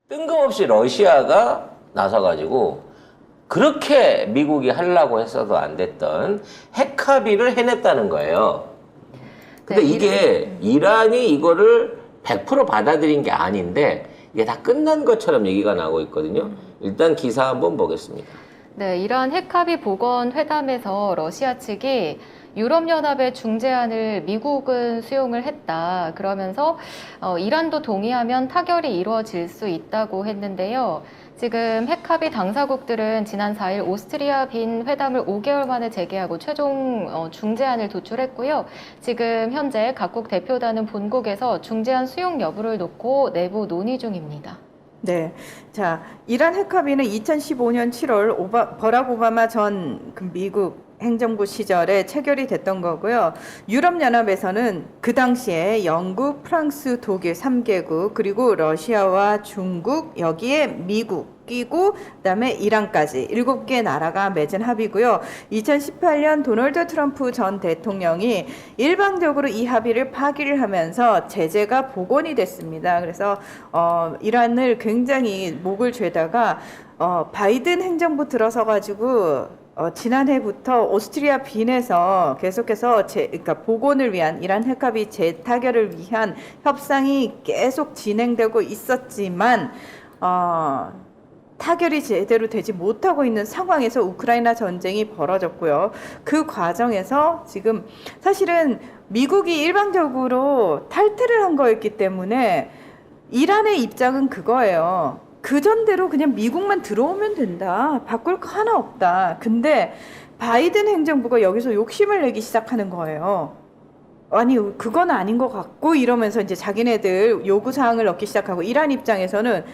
뜬금없이 러시아가 나서가지고 그렇게 미국이 하려고 했어도 안 됐던 핵 합의를 해냈다는 거예요. 근데 네, 이게 이란이 이거를 100% 받아들인 게 아닌데 이게 다 끝난 것처럼 얘기가 나오고 있거든요. 일단 기사 한번 보겠습니다. 네, 이란 핵합의 복원 회담에서 러시아 측이 유럽연합의 중재안을 미국은 수용을 했다. 그러면서 이란도 동의하면 타결이 이루어질 수 있다고 했는데요. 지금 핵합의 당사국들은 지난 4일 오스트리아 빈 회담을 5개월 만에 재개하고 최종 중재안을 도출했고요. 지금 현재 각국 대표단은 본국에서 중재안 수용 여부를 놓고 내부 논의 중입니다. 네. 자, 이란 핵합의는 2015년 7월 버락 오바마 전 미국 행정부 시절에 체결이 됐던 거고요. 유럽연합에서는 그 당시에 영국, 프랑스, 독일 3개국, 그리고 러시아와 중국, 여기에 미국 끼고 그다음에 이란까지 7개 나라가 맺은 합의고요. 2018년 도널드 트럼프 전 대통령이 일방적으로 이 합의를 파기를 하면서 제재가 복원이 됐습니다. 그래서 이란을 굉장히 목을 죄다가 바이든 행정부 들어서 가지고 지난해부터 오스트리아 빈에서 계속해서 그러니까 복원을 위한 이란 핵합의 재타결을 위한 협상이 계속 진행되고 있었지만 타결이 제대로 되지 못하고 있는 상황에서 우크라이나 전쟁이 벌어졌고요. 그 과정에서 지금 사실은 미국이 일방적으로 탈퇴를 한 거였기 때문에 이란의 입장은 그거예요. 그 전대로 그냥 미국만 들어오면 된다. 바꿀 거 하나 없다. 근데 바이든 행정부가 여기서 욕심을 내기 시작하는 거예요. 아니 그건 아닌 것 같고 이러면서 이제 자기네들 요구사항을 넣기 시작하고 이란 입장에서는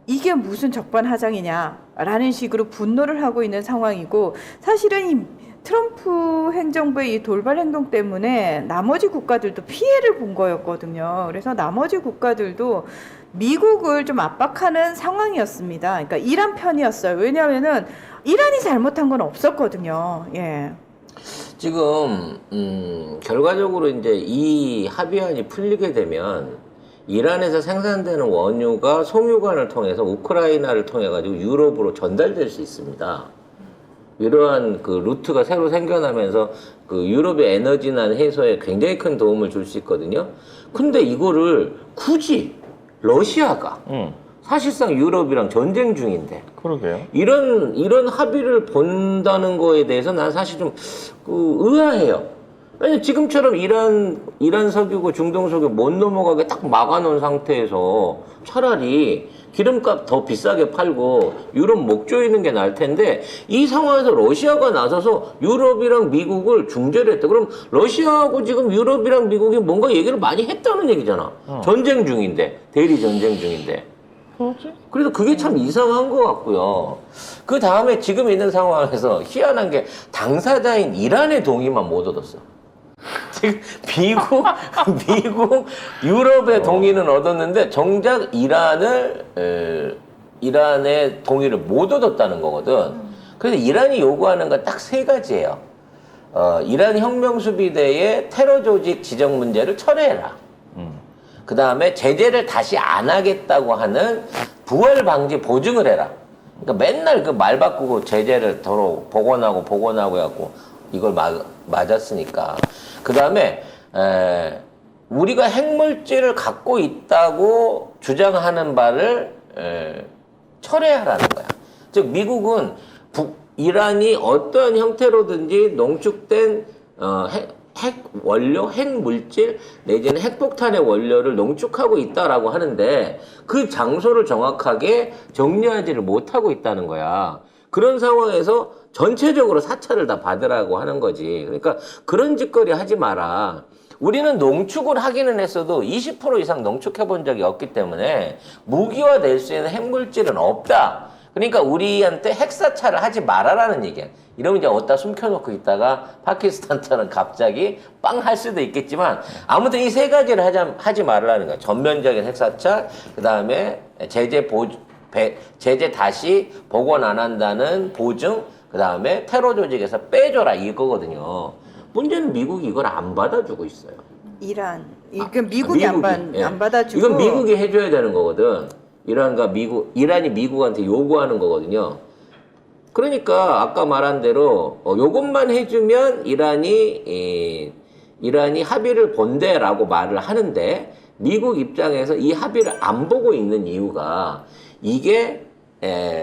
이게 무슨 적반하장이냐라는 식으로 분노를 하고 있는 상황이고 사실은 이 트럼프 행정부의 이 돌발 행동 때문에 나머지 국가들도 피해를 본 거였거든요. 그래서 나머지 국가들도 미국을 좀 압박하는 상황이었습니다. 그러니까 이란 편이었어요. 왜냐하면은 이란이 잘못한 건 없었거든요. 예. 지금 결과적으로 이제 이 합의안이 풀리게 되면 이란에서 생산되는 원유가 송유관을 통해서 우크라이나를 통해 가지고 유럽으로 전달될 수 있습니다. 이러한 그 루트가 새로 생겨나면서 그 유럽의 에너지난 해소에 굉장히 큰 도움을 줄 수 있거든요. 근데 이거를 굳이 러시아가 사실상 유럽이랑 전쟁 중인데 그러게요. 이런 합의를 본다는 거에 대해서 난 사실 좀 의아해요. 왜냐면 지금처럼 이란 석유고 중동 석유 못 넘어가게 딱 막아놓은 상태에서 차라리 기름값 더 비싸게 팔고 유럽 목 조이는 게 나을 텐데 이 상황에서 러시아가 나서서 유럽이랑 미국을 중재를 했다. 그럼 러시아하고 지금 유럽이랑 미국이 뭔가 얘기를 많이 했다는 얘기잖아. 전쟁 중인데, 대리 전쟁 중인데. 그렇지? 그래서 그게 참 이상한 것 같고요. 그 다음에 지금 있는 상황에서 희한한 게 당사자인 이란의 동의만 못 얻었어. 지금 미국, 유럽의 동의는 얻었는데 정작 이란의 동의를 못 얻었다는 거거든. 그래서 이란이 요구하는 건 딱 세 가지예요. 이란 혁명수비대의 테러 조직 지정 문제를 철회해라. 그 다음에 제재를 다시 안 하겠다고 하는 부활 방지 보증을 해라. 그러니까 맨날 그 말 바꾸고 제재를 더러 복원하고 해갖고 이걸 맞았으니까. 그 다음에 우리가 핵물질을 갖고 있다고 주장하는 바를 철회하라는 거야. 즉 미국은 이란이 어떠한 형태로든지 농축된 핵 원료, 핵 물질 내지는 핵폭탄의 원료를 농축하고 있다라고 하는데 그 장소를 정확하게 정리하지를 못하고 있다는 거야. 그런 상황에서 전체적으로 사찰을 다 받으라고 하는 거지. 그러니까 그런 짓거리 하지 마라. 우리는 농축을 하기는 했어도 20% 이상 농축해 본 적이 없기 때문에 무기화 될 수 있는 핵물질은 없다. 그러니까 우리한테 핵사찰을 하지 말아라는 얘기야. 이러면 이제 어디다 숨겨놓고 있다가 파키스탄처럼 갑자기 빵 할 수도 있겠지만 아무튼 이 세 가지를 하지 말라는 거야. 전면적인 핵사찰, 그 다음에 제재 다시 복원 안 한다는 보증, 그 다음에 테러 조직에서 빼줘라 이거거든요. 문제는 미국이 이걸 안 받아주고 있어요. 이란. 이건 미국이 안 받아주고. 이건 미국이 해줘야 되는 거거든. 이란이 미국한테 요구하는 거거든요. 그러니까 아까 말한 대로 요것만 해주면 이란이 합의를 본대라고 말을 하는데 미국 입장에서 이 합의를 안 보고 있는 이유가 이게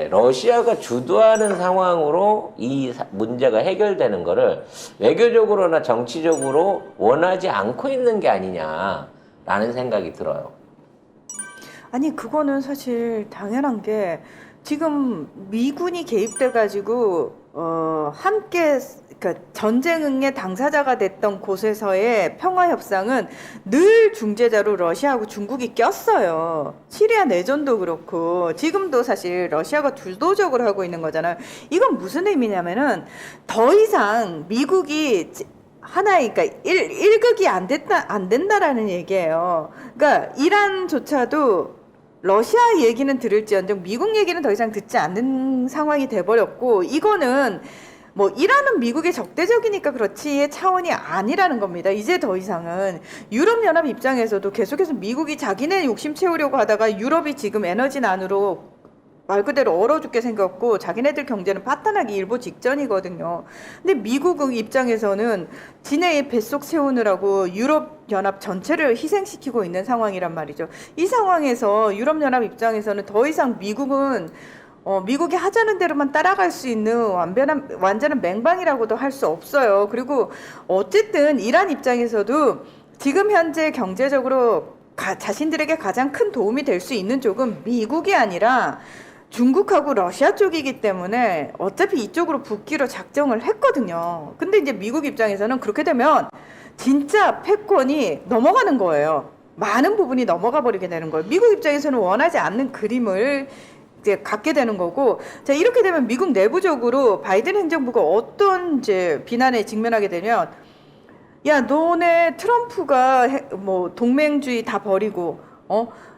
러시아가 주도하는 상황으로 이 문제가 해결되는 거를 외교적으로나 정치적으로 원하지 않고 있는 게 아니냐라는 생각이 들어요. 아니 그거는 사실 당연한 게 지금 미군이 개입돼 가지고 함께 그러니까 전쟁의 당사자가 됐던 곳에서의 평화 협상은 늘 중재자로 러시아하고 중국이 꼈어요. 시리아 내전도 그렇고 지금도 사실 러시아가 주도적으로 하고 있는 거잖아요. 이건 무슨 의미냐면은 더 이상 미국이 하나의 그러니까 일극이 안 된다라는 얘기예요. 그러니까 이란조차도 러시아 얘기는 들을지언정 미국 얘기는 더 이상 듣지 않는 상황이 돼버렸고 이거는 뭐 이란은 미국의 적대적이니까 그렇지의 차원이 아니라는 겁니다. 이제 더 이상은 유럽연합 입장에서도 계속해서 미국이 자기네 욕심 채우려고 하다가 유럽이 지금 에너지난으로 말 그대로 얼어 죽게 생겼고 자기네들 경제는 파탄하기 일보 직전이거든요. 근데 미국 입장에서는 지네의 뱃속 세우느라고 유럽연합 전체를 희생시키고 있는 상황이란 말이죠. 이 상황에서 유럽연합 입장에서는 더 이상 미국이 하자는 대로만 따라갈 수 있는 완전한 맹방이라고도 할 수 없어요. 그리고 어쨌든 이란 입장에서도 지금 현재 경제적으로 자신들에게 가장 큰 도움이 될 수 있는 쪽은 미국이 아니라 중국하고 러시아 쪽이기 때문에 어차피 이쪽으로 붙기로 작정을 했거든요. 근데 이제 미국 입장에서는 그렇게 되면 진짜 패권이 넘어가는 거예요. 많은 부분이 넘어가 버리게 되는 거예요. 미국 입장에서는 원하지 않는 그림을 이제 갖게 되는 거고, 자 이렇게 되면 미국 내부적으로 바이든 행정부가 어떤 이제 비난에 직면하게 되면, 야 너네 트럼프가 뭐 동맹주의 다 버리고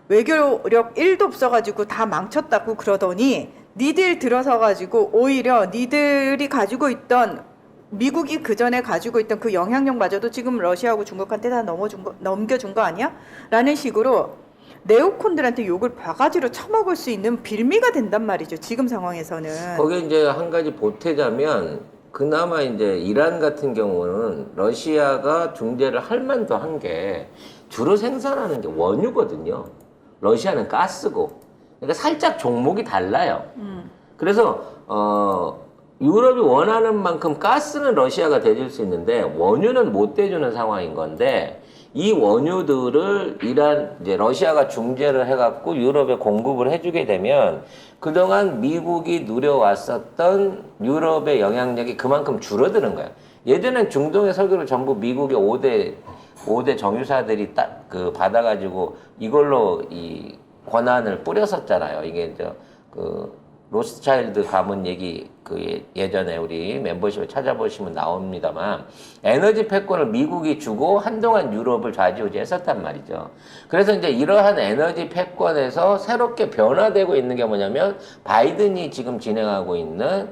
외교력 1도 없어가지고 다 망쳤다고 그러더니 니들 들어서가지고 오히려 니들이 가지고 있던 미국이 그 전에 가지고 있던 그 영향력마저도 지금 러시아하고 중국한테 다 넘겨준 거 아니야? 라는 식으로 네오콘들한테 욕을 바가지로 쳐먹을 수 있는 빌미가 된단 말이죠. 지금 상황에서는. 거기에 이제 한 가지 보태자면 그나마 이제 이란 같은 경우는 러시아가 중재를 할 만도 한 게 주로 생산하는 게 원유거든요. 러시아는 가스고. 그러니까 살짝 종목이 달라요. 그래서 유럽이 원하는 만큼 가스는 러시아가 대줄 수 있는데 원유는 못 대주는 상황인 건데 이 원유들을 이제 러시아가 중재를 해갖고 유럽에 공급을 해주게 되면 그동안 미국이 누려왔었던 유럽의 영향력이 그만큼 줄어드는 거예요. 예전엔 중동의 석유를 전부 미국의 5대 정유사들이 받아가지고 이걸로 이 권한을 뿌렸었잖아요. 이게 로스차일드 가문 얘기 예전에 우리 멤버십을 찾아보시면 나옵니다만 에너지 패권을 미국이 주고 한동안 유럽을 좌지우지했었단 말이죠. 그래서 이제 이러한 에너지 패권에서 새롭게 변화되고 있는 게 뭐냐면 바이든이 지금 진행하고 있는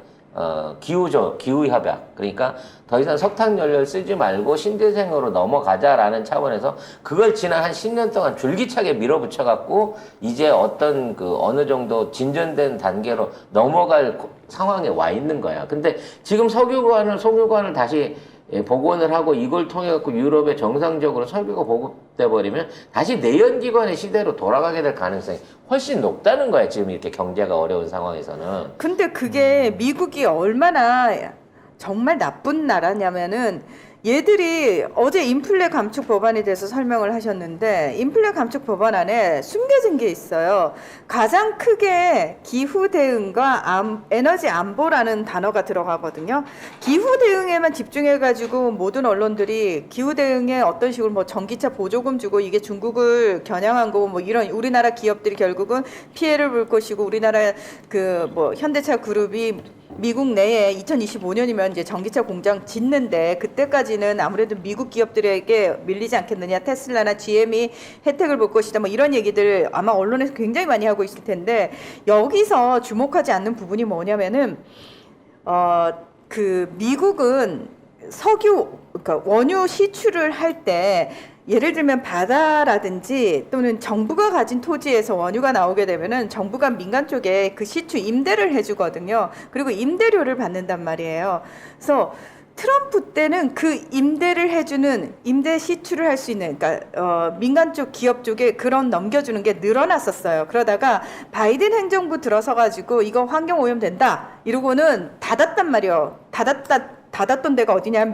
기후 협약. 그러니까 더 이상 석탄 연료를 쓰지 말고 신재생으로 넘어가자라는 차원에서 그걸 지난 한 10년 동안 줄기차게 밀어붙여갖고 이제 어느 정도 진전된 단계로 넘어갈 상황에 와 있는 거야. 근데 지금 석유관을 다시 복원을 하고 이걸 통해 갖고 유럽에 정상적으로 석유가 보급돼 버리면 다시 내연기관의 시대로 돌아가게 될 가능성이 훨씬 높다는 거야. 지금 이렇게 경제가 어려운 상황에서는. 근데 그게 미국이 얼마나 정말 나쁜 나라냐면은 얘들이 어제 인플레 감축 법안에 대해서 설명을 하셨는데 인플레 감축 법안 안에 숨겨진 게 있어요. 가장 크게 기후 대응과 에너지 안보라는 단어가 들어가거든요. 기후 대응에만 집중해가지고 모든 언론들이 기후 대응에 어떤 식으로 뭐 전기차 보조금 주고 이게 중국을 겨냥한 거고 뭐 이런 우리나라 기업들이 결국은 피해를 볼 것이고 우리나라 현대차 그룹이 미국 내에 2025년이면 이제 전기차 공장 짓는데 그때까지는 아무래도 미국 기업들에게 밀리지 않겠느냐, 테슬라나 GM이 혜택을 볼 것이다, 뭐 이런 얘기들 아마 언론에서 굉장히 많이 하고 있을 텐데 여기서 주목하지 않는 부분이 뭐냐면은 미국은 석유, 그러니까 원유 시추를 할 때 예를 들면 바다라든지 또는 정부가 가진 토지에서 원유가 나오게 되면은 정부가 민간 쪽에 그 시추 임대를 해주거든요. 그리고 임대료를 받는단 말이에요. 그래서 트럼프 때는 그 임대를 해주는 임대 시추를 할 수 있는 그러니까 민간 쪽 기업 쪽에 그런 넘겨주는 게 늘어났었어요. 그러다가 바이든 행정부 들어서 가지고 이거 환경 오염 된다 이러고는 닫았단 말이에요. 닫았던 데가 어디냐면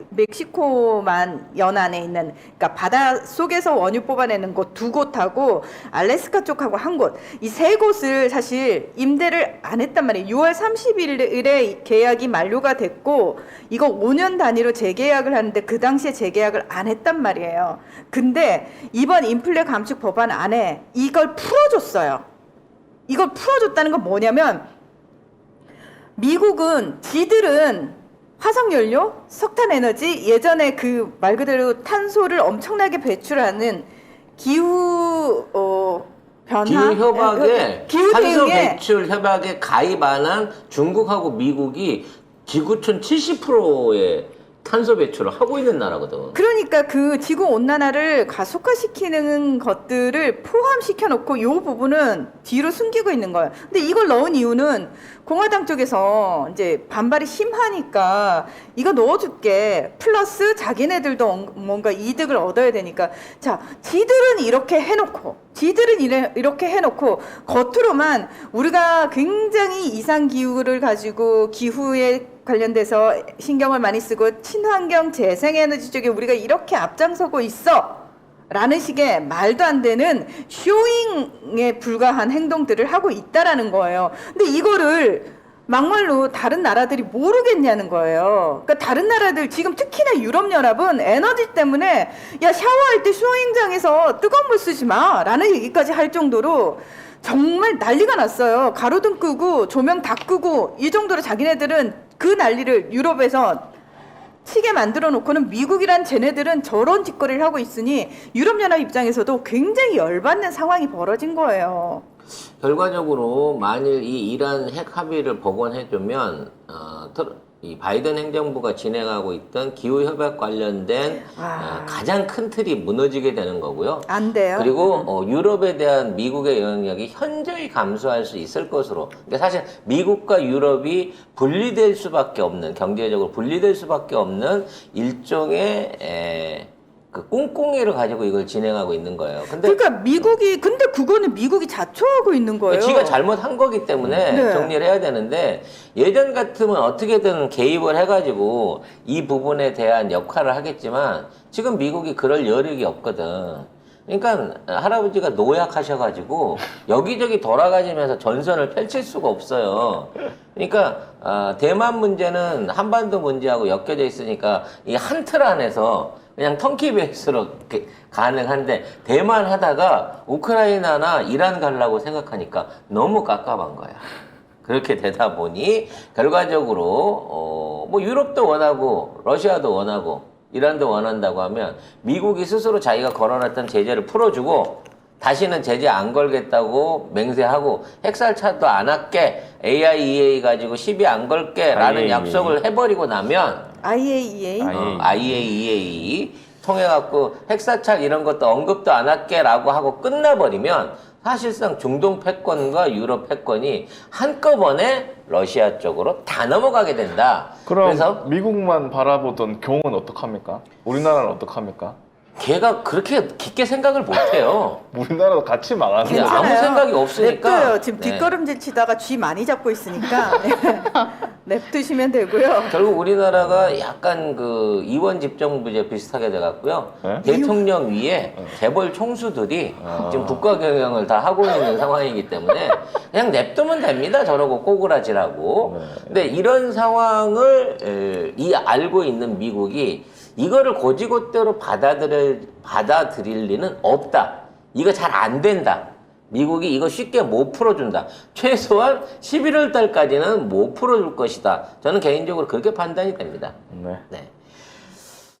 멕시코만 연안에 있는 그러니까 바다 속에서 원유 뽑아내는 곳 두 곳하고 알래스카 쪽하고 한 곳 이 세 곳을 사실 임대를 안 했단 말이에요. 6월 30일에 계약이 만료가 됐고 이거 5년 단위로 재계약을 하는데 그 당시에 재계약을 안 했단 말이에요. 근데 이번 인플레 감축 법안 안에 이걸 풀어줬어요. 이걸 풀어줬다는 건 뭐냐면 미국은 지들은 화석연료, 석탄에너지, 예전에 그 말 그대로 탄소를 엄청나게 배출하는 기후 변화, 기후 협약에 기후 탄소 대응에 배출 협약에 가입 안 한 중국하고 미국이 지구촌 70%의 탄소 배출을 하고 있는 나라거든. 그러니까 그 지구 온난화를 가속화시키는 것들을 포함시켜 놓고 이 부분은 뒤로 숨기고 있는 거예요. 근데 이걸 넣은 이유는 공화당 쪽에서 이제 반발이 심하니까 이거 넣어줄게. 플러스 자기네들도 뭔가 이득을 얻어야 되니까. 자, 지들은 이렇게 해놓고 겉으로만 우리가 굉장히 이상기후를 가지고 기후에 관련돼서 신경을 많이 쓰고 친환경 재생에너지 쪽에 우리가 이렇게 앞장서고 있어 라는 식의 말도 안 되는 쇼잉에 불과한 행동들을 하고 있다라는 거예요. 근데 이거를 막말로 다른 나라들이 모르겠냐는 거예요. 그러니까 다른 나라들 지금 특히나 유럽연합은 에너지 때문에 야 샤워할 때 쇼잉장에서 뜨거운 물 쓰지 마 라는 얘기까지 할 정도로 정말 난리가 났어요. 가로등 끄고 조명 다 끄고 이 정도로 자기네들은 그 난리를 유럽에서 치게 만들어 놓고는 미국이란 쟤네들은 저런 짓거리를 하고 있으니 유럽연합 입장에서도 굉장히 열받는 상황이 벌어진 거예요. 결과적으로 만일 이 이란 핵 합의를 복원해주면 이 바이든 행정부가 진행하고 있던 기후 협약 관련된 가장 큰 틀이 무너지게 되는 거고요. 안 돼요. 그리고 유럽에 대한 미국의 영향력이 현저히 감소할 수 있을 것으로. 그러니까 사실 미국과 유럽이 분리될 수밖에 없는 경제적으로 분리될 수밖에 없는 일종의 그 꿍꿍이를 가지고 이걸 진행하고 있는 거예요. 근데 그러니까 근데 그거는 미국이 자초하고 있는 거예요. 지가 잘못한 거기 때문에 네. 정리를 해야 되는데 예전 같으면 어떻게든 개입을 해가지고 이 부분에 대한 역할을 하겠지만 지금 미국이 그럴 여력이 없거든. 그러니까 할아버지가 노약하셔가지고 여기저기 돌아가시면서 전선을 펼칠 수가 없어요. 그러니까 대만 문제는 한반도 문제하고 엮여져 있으니까 이 한 틀 안에서 그냥 턴키 베이스로 가능한데 대만 하다가 우크라이나나 이란 가려고 생각하니까 너무 깝깝한 거야. 그렇게 되다 보니 결과적으로 뭐 유럽도 원하고 러시아도 원하고 이란도 원한다고 하면 미국이 스스로 자기가 걸어놨던 제재를 풀어주고 다시는 제재 안 걸겠다고 맹세하고 핵살차도 안 할게 IAEA 가지고 시비 안 걸게 라는 약속을 해버리고 나면 IAEA 통해갖고 핵사찰 이런 것도 언급도 안 할게라고 하고 끝나버리면 사실상 중동 패권과 유럽 패권이 한꺼번에 러시아 쪽으로 다 넘어가게 된다. 그럼 그래서 미국만 바라보던 경우는 어떡합니까? 우리나라는 어떡합니까? 걔가 그렇게 깊게 생각을 못해요. 우리나라도 같이 망하는 그냥 거야. 아무 생각이 없으니까. 냅둬요. 지금 네. 뒷걸음질 치다가 쥐 많이 잡고 있으니까 냅두시면 되고요. 결국 우리나라가 약간 그 이원 집정부제 비슷하게 돼갖고요. 네? 대통령 위에 재벌 총수들이 지금 국가 경영을 다 하고 있는 상황이기 때문에 그냥 냅두면 됩니다. 저러고 꼬꾸라지라고. 근데 이런 상황을 알고 있는 미국이 이거를 고지고대로 받아들일 리는 없다. 이거 잘 안 된다. 미국이 이거 쉽게 못 풀어준다. 최소한 11월 달까지는 못 풀어줄 것이다. 저는 개인적으로 그렇게 판단이 됩니다. 네. 네.